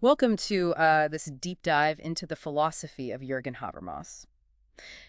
Welcome to this deep dive into the philosophy of Jürgen Habermas.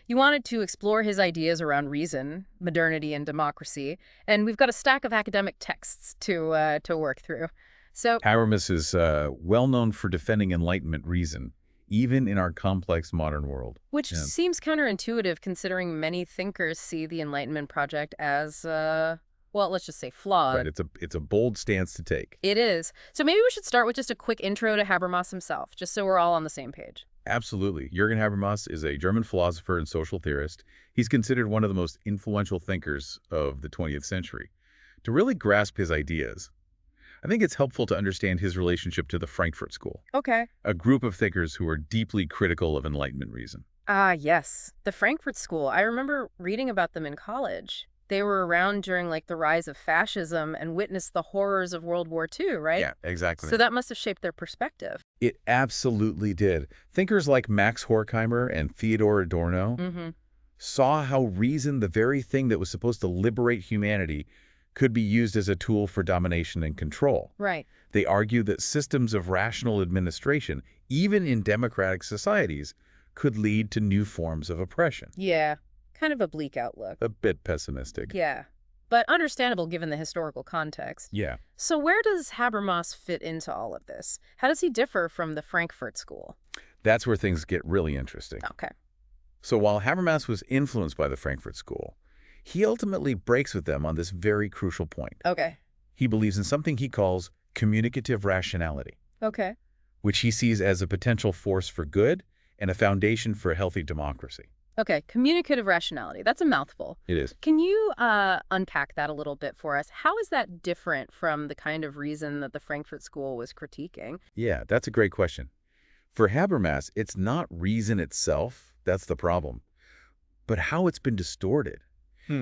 You wanted to explore his ideas around reason, modernity, and democracy, and we've got a stack of academic texts to work through. So, Habermas is well known for defending Enlightenment reason, even in our complex modern world. which Yeah, seems counterintuitive considering many thinkers see the Enlightenment project as, well, let's just say right. flawed. It's a bold stance to take. It is. So maybe we should start with just a quick intro to Habermas himself, just so we're all on the same page. Absolutely. Jürgen Habermas is a German philosopher and social theorist. He's considered one of the most influential thinkers of the 20th century. To really grasp his ideas, I think it's helpful to understand his relationship to the Frankfurt School, Okay. a group of thinkers who are deeply critical of Enlightenment reason. Ah, yes. The Frankfurt School. I remember reading about them in college. They were around during like the rise of fascism and witnessed the horrors of World War II, right? Yeah, exactly. So that must have shaped their perspective. It absolutely did. Thinkers like Max Horkheimer and Theodor Adorno Mm-hmm. saw how reason, the very thing that was supposed to liberate humanity, could be used as a tool for domination and control. Right. They argue that systems of rational administration, even in democratic societies, could lead to new forms of oppression. Yeah. Kind of a bleak outlook. A bit pessimistic. Yeah. But understandable given the historical context. Yeah, So where does Habermas fit into all of this? How does he differ from the Frankfurt School? that's where things get really interesting. Okay. So while Habermas was influenced by the Frankfurt School, he ultimately breaks with them on this very crucial point. Okay. He believes in something he calls communicative rationality, Okay. which he sees as a potential force for good and a foundation for a healthy democracy. Okay. Communicative rationality. That's a mouthful. It is. Can you unpack that a little bit for us? How is that different from the kind of reason that the Frankfurt School was critiquing? Yeah, that's a great question. For Habermas, it's not reason itself that's the problem, but how it's been distorted.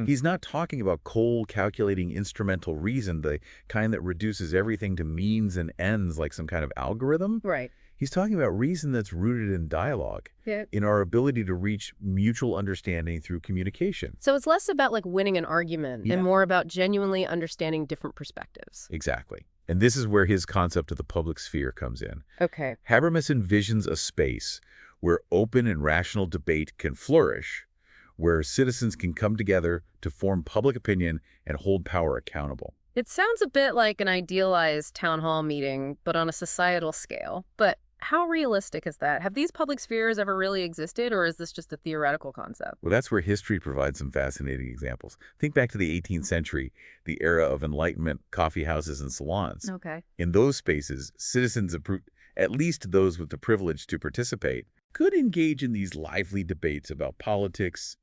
He's not talking about cold, calculating instrumental reason, the kind that reduces everything to means and ends like some kind of algorithm. Right. He's talking about reason that's rooted in dialogue, Yeah. in our ability to reach mutual understanding through communication. So it's less about like winning an argument Yeah. and more about genuinely understanding different perspectives. Exactly. And this is where his concept of the public sphere comes in. Okay. Habermas envisions a space where open and rational debate can flourish, where citizens can come together to form public opinion and hold power accountable. It sounds a bit like an idealized town hall meeting, but on a societal scale. But how realistic is that? Have these public spheres ever really existed, or is this just a theoretical concept? Well, that's where history provides some fascinating examples. Think back to the 18th century, the era of Enlightenment coffee houses and salons. Okay. In those spaces, citizens, at least those with the privilege to participate, could engage in these lively debates about politics,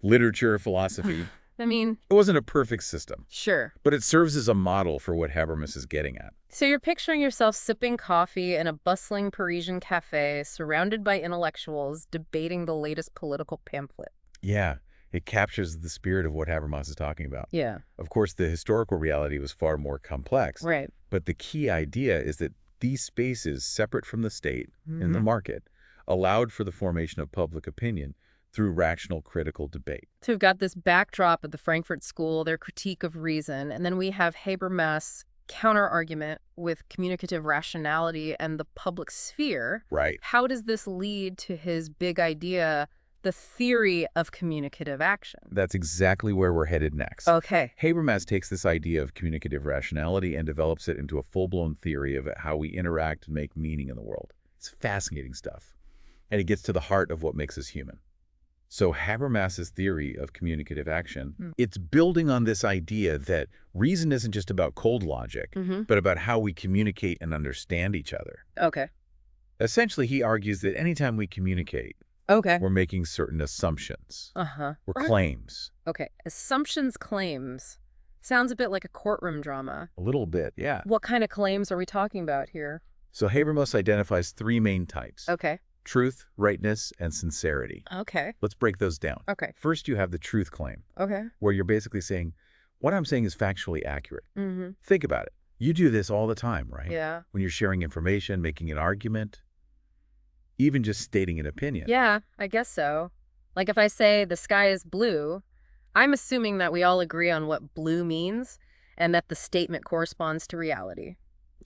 literature, philosophy. I mean, It wasn't a perfect system, sure. but it serves as a model for what Habermas is getting at. So you're picturing yourself sipping coffee in a bustling Parisian cafe, surrounded by intellectuals debating the latest political pamphlet. Yeah, it captures the spirit of what Habermas is talking about. Yeah. Of course, the historical reality was far more complex, Right. but the key idea is that these spaces, separate from the state and the market, allowed for the formation of public opinion through rational critical debate. So we've got this backdrop of the Frankfurt School, their critique of reason, and then we have Habermas' counter-argument with communicative rationality and the public sphere. Right. How does this lead to his big idea, the theory of communicative action? That's exactly where we're headed next. Okay. Habermas takes this idea of communicative rationality and develops it into a full-blown theory of how we interact and make meaning in the world. It's fascinating stuff. And it gets to the heart of what makes us human. So Habermas's theory of communicative action, it's building on this idea that reason isn't just about cold logic, but about how we communicate and understand each other. Okay. Essentially, he argues that anytime we communicate, Okay. we're making certain assumptions Uh-huh. or claims. Okay. Assumptions, claims. Sounds a bit like a courtroom drama. A little bit, yeah. What kind of claims are we talking about here? So Habermas identifies three main types: Okay. truth, rightness, and sincerity. Okay. Let's break those down. Okay. First, you have the truth claim, Okay. where you're basically saying, what I'm saying is factually accurate. Mm-hmm. Think about it. You do this all the time, right? Yeah. When you're sharing information, making an argument, even just stating an opinion. Yeah, I guess so. Like if I say the sky is blue, I'm assuming that we all agree on what blue means and that the statement corresponds to reality.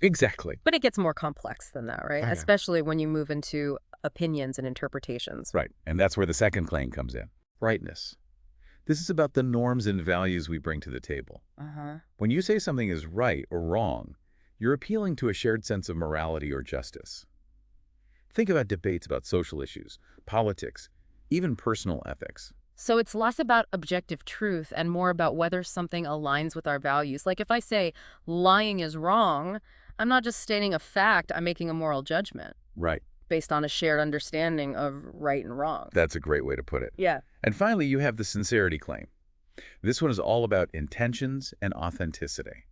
Exactly. But it gets more complex than that, right? Okay. Especially when you move into opinions and interpretations. Right. And that's where the second claim comes in. Rightness. This is about the norms and values we bring to the table. Uh-huh. When you say something is right or wrong, you're appealing to a shared sense of morality or justice. Think about debates about social issues, politics, even personal ethics. So it's less about objective truth and more about whether something aligns with our values. Like if I say lying is wrong, I'm not just stating a fact, I'm making a moral judgment Right. based on a shared understanding of right and wrong. That's a great way to put it. Yeah. And finally, you have the sincerity claim. This one is all about intentions and authenticity.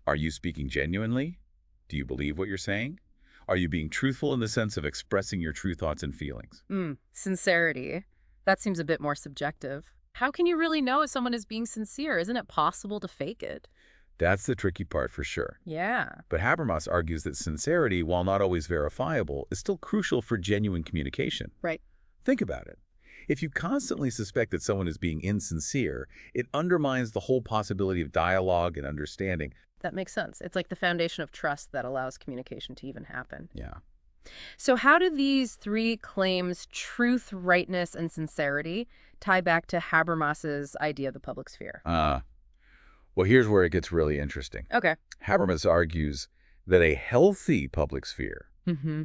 Are you speaking genuinely? Do you believe what you're saying? Are you being truthful in the sense of expressing your true thoughts and feelings? Sincerity. That seems a bit more subjective. How can you really know if someone is being sincere? Isn't it possible to fake it? That's the tricky part for sure. Yeah. But Habermas argues that sincerity, while not always verifiable, is still crucial for genuine communication. Right. Think about it. If you constantly suspect that someone is being insincere, it undermines the whole possibility of dialogue and understanding. That makes sense. It's like the foundation of trust that allows communication to even happen. Yeah. So how do these three claims, truth, rightness, and sincerity, tie back to Habermas's idea of the public sphere? Well, here's where it gets really interesting. Okay. Habermas argues that a healthy public sphere,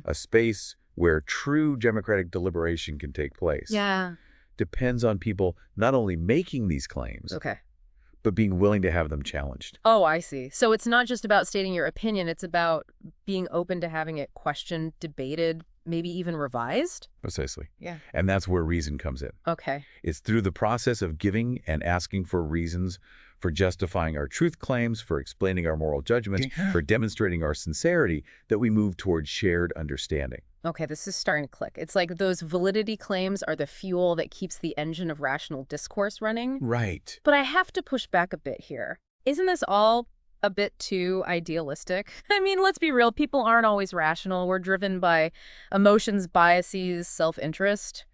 a space where true democratic deliberation can take place, Yeah. depends on people not only making these claims, Okay. but being willing to have them challenged. Oh, I see. So it's not just about stating your opinion. It's about being open to having it questioned, debated, maybe even revised? Precisely. Yeah. And that's where reason comes in. Okay. It's through the process of giving and asking for reasons, for justifying our truth claims, for explaining our moral judgments, for demonstrating our sincerity, that we move towards shared understanding. Okay, this is starting to click. It's like those validity claims are the fuel that keeps the engine of rational discourse running. Right. But I have to push back a bit here. Isn't this all a bit too idealistic? I mean, let's be real. People aren't always rational. We're driven by emotions, biases, self-interest.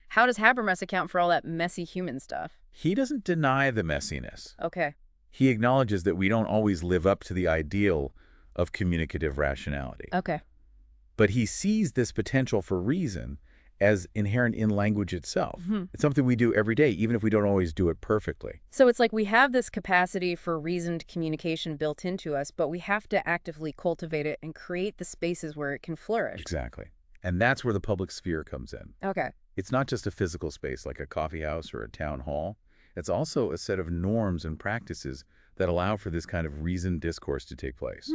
How does Habermas account for all that messy human stuff? He doesn't deny the messiness. Okay. He acknowledges that we don't always live up to the ideal of communicative rationality. Okay. But he sees this potential for reason as inherent in language itself. It's something we do every day, even if we don't always do it perfectly. So it's like we have this capacity for reasoned communication built into us, but we have to actively cultivate it and create the spaces where it can flourish. Exactly. And that's where the public sphere comes in. Okay. It's not just a physical space like a coffee house or a town hall. It's also a set of norms and practices that allow for this kind of reasoned discourse to take place.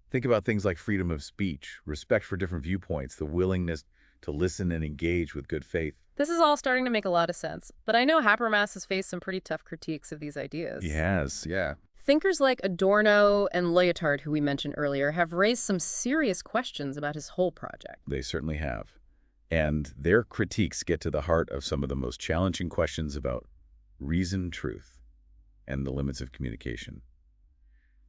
Think about things like freedom of speech, respect for different viewpoints, the willingness to listen and engage with good faith. This is all starting to make a lot of sense, but I know Habermas has faced some pretty tough critiques of these ideas. He has, yeah. Thinkers like Adorno and Lyotard, who we mentioned earlier, have raised some serious questions about his whole project. They certainly have. And their critiques get to the heart of some of the most challenging questions about reason, truth, and the limits of communication.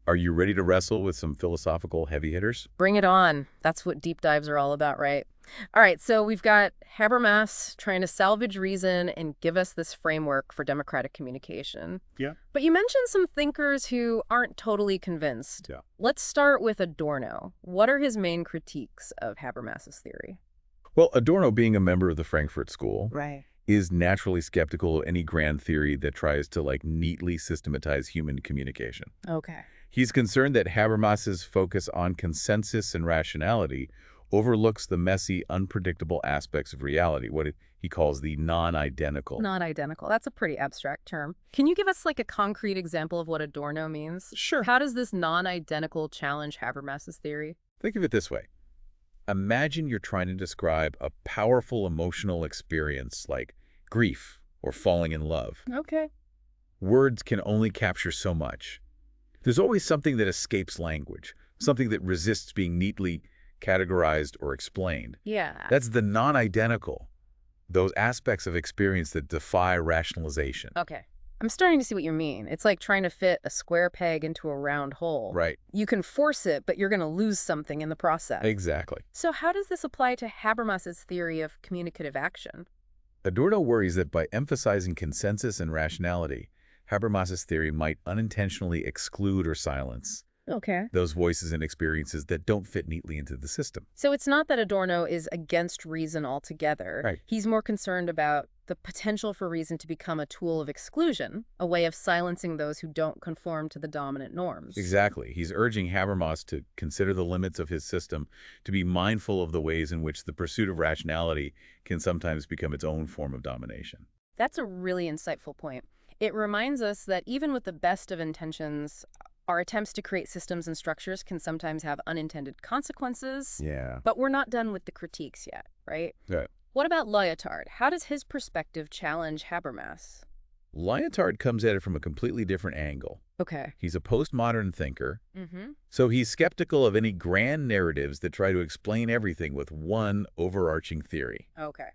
Are you ready to wrestle with some philosophical heavy hitters? Bring it on. That's what deep dives are all about, right? All right, so we've got Habermas trying to salvage reason and give us this framework for democratic communication. Yeah. But you mentioned some thinkers who aren't totally convinced. Yeah. Let's start with Adorno. What are his main critiques of Habermas's theory? Well, Adorno, being a member of the Frankfurt School, Right. is naturally skeptical of any grand theory that tries to neatly systematize human communication. Okay. He's concerned that Habermas's focus on consensus and rationality overlooks the messy, unpredictable aspects of reality, what he calls the non-identical. Non-identical. That's a pretty abstract term. Can you give us a concrete example of what Adorno means? Sure. How does this non-identical challenge Habermas's theory? Think of it this way. Imagine you're trying to describe a powerful emotional experience like grief or falling in love. Okay. Words can only capture so much. There's always something that escapes language, something that resists being neatly categorized or explained. Yeah. That's the non-identical, those aspects of experience that defy rationalization. Okay. I'm starting to see what you mean. It's like trying to fit a square peg into a round hole. Right. You can force it, but you're going to lose something in the process. Exactly. So how does this apply to Habermas's theory of communicative action? Adorno worries that by emphasizing consensus and rationality, Habermas's theory might unintentionally exclude or silence Okay. those voices and experiences that don't fit neatly into the system. So it's not that Adorno is against reason altogether. Right. He's more concerned about the potential for reason to become a tool of exclusion, a way of silencing those who don't conform to the dominant norms. Exactly. He's urging Habermas to consider the limits of his system, to be mindful of the ways in which the pursuit of rationality can sometimes become its own form of domination. That's a really insightful point. It reminds us that even with the best of intentions, our attempts to create systems and structures can sometimes have unintended consequences. Yeah. But we're not done with the critiques yet, right? Yeah. What about Lyotard? How does his perspective challenge Habermas? Lyotard comes at it from a completely different angle. Okay. He's a postmodern thinker, Mm-hmm. so he's skeptical of any grand narratives that try to explain everything with one overarching theory. Okay.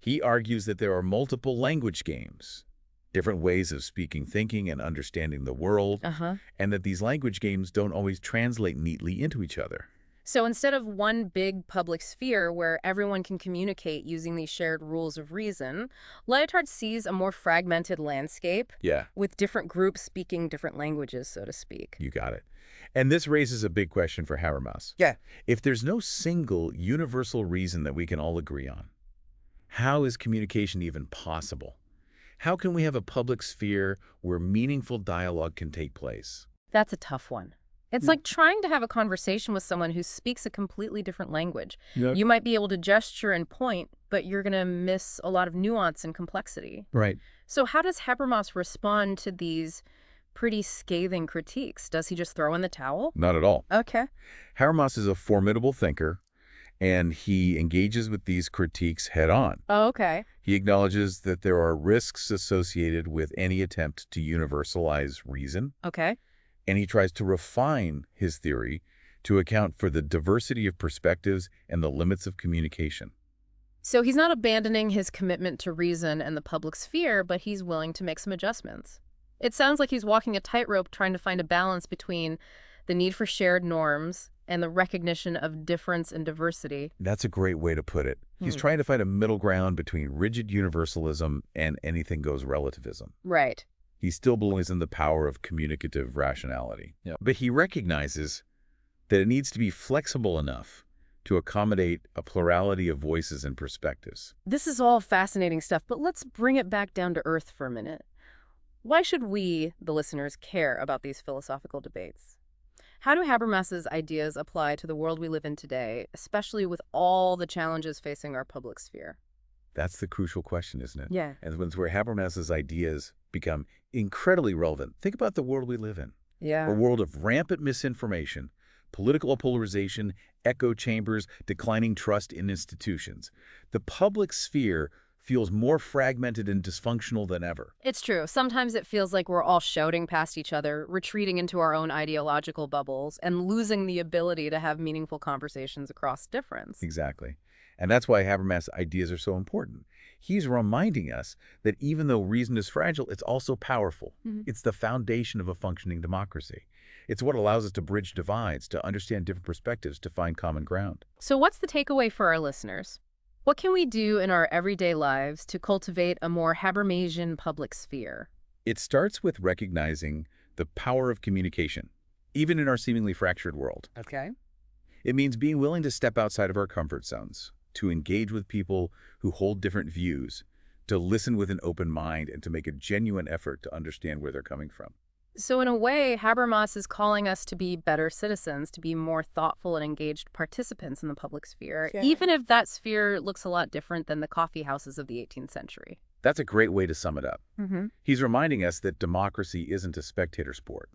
He argues that there are multiple language games, different ways of speaking, thinking, and understanding the world, Uh-huh. and that these language games don't always translate neatly into each other. So instead of one big public sphere where everyone can communicate using these shared rules of reason, Lyotard sees a more fragmented landscape Yeah, with different groups speaking different languages, so to speak. you got it. And this raises a big question for Habermas. Yeah. If there's no single universal reason that we can all agree on, how is communication even possible? How can we have a public sphere where meaningful dialogue can take place? That's a tough one. It's like trying to have a conversation with someone who speaks a completely different language. Yep. You might be able to gesture and point, but you're going to miss a lot of nuance and complexity. Right. So how does Habermas respond to these pretty scathing critiques? Does he just throw in the towel? Not at all. Okay. Habermas is a formidable thinker, and he engages with these critiques head on. Oh, okay. He acknowledges that there are risks associated with any attempt to universalize reason, Okay. and he tries to refine his theory to account for the diversity of perspectives and the limits of communication. So he's not abandoning his commitment to reason and the public sphere, but he's willing to make some adjustments. It sounds like he's walking a tightrope trying to find a balance between the need for shared norms and the recognition of difference and diversity. That's a great way to put it. He's Hmm. trying to find a middle ground between rigid universalism and anything-goes relativism. Right. He still believes in the power of communicative rationality. Yeah. But he recognizes that it needs to be flexible enough to accommodate a plurality of voices and perspectives. This is all fascinating stuff, but let's bring it back down to earth for a minute. Why should we, the listeners, care about these philosophical debates? How do Habermas's ideas apply to the world we live in today, especially with all the challenges facing our public sphere? That's the crucial question, isn't it? Yeah. And it's where Habermas's ideas become incredibly relevant. Think about the world we live in. Yeah. A world of rampant misinformation, political polarization, echo chambers, declining trust in institutions. The public sphere feels more fragmented and dysfunctional than ever. It's true. Sometimes it feels like we're all shouting past each other, retreating into our own ideological bubbles, and losing the ability to have meaningful conversations across difference. Exactly. And that's why Habermas' ideas are so important. He's reminding us that even though reason is fragile, it's also powerful. Mhm. It's the foundation of a functioning democracy. It's what allows us to bridge divides, to understand different perspectives, to find common ground. So what's the takeaway for our listeners? What can we do in our everyday lives to cultivate a more Habermasian public sphere? It starts with recognizing the power of communication, even in our seemingly fractured world. Okay. It means being willing to step outside of our comfort zones, to engage with people who hold different views, to listen with an open mind, and to make a genuine effort to understand where they're coming from. So in a way, Habermas is calling us to be better citizens, to be more thoughtful and engaged participants in the public sphere, Yeah. even if that sphere looks a lot different than the coffee houses of the 18th century. That's a great way to sum it up. Mm-hmm. He's reminding us that democracy isn't a spectator sport.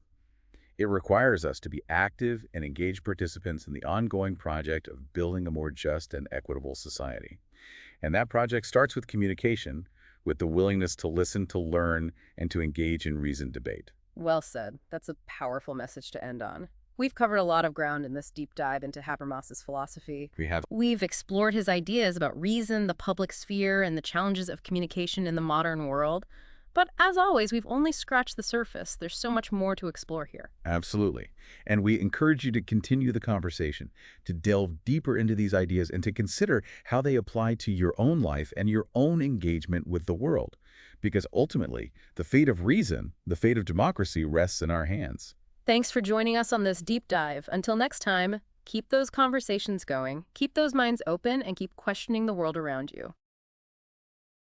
It requires us to be active and engaged participants in the ongoing project of building a more just and equitable society. And that project starts with communication, with the willingness to listen, to learn, and to engage in reasoned debate. Well said. That's a powerful message to end on. We've covered a lot of ground in this deep dive into Habermas's philosophy. We've explored his ideas about reason, the public sphere, and the challenges of communication in the modern world. But as always, we've only scratched the surface. There's so much more to explore here. Absolutely. And we encourage you to continue the conversation, to delve deeper into these ideas, and to consider how they apply to your own life and your own engagement with the world. Because ultimately, the fate of reason, the fate of democracy, rests in our hands. Thanks for joining us on this deep dive. Until next time, keep those conversations going, keep those minds open, and keep questioning the world around you.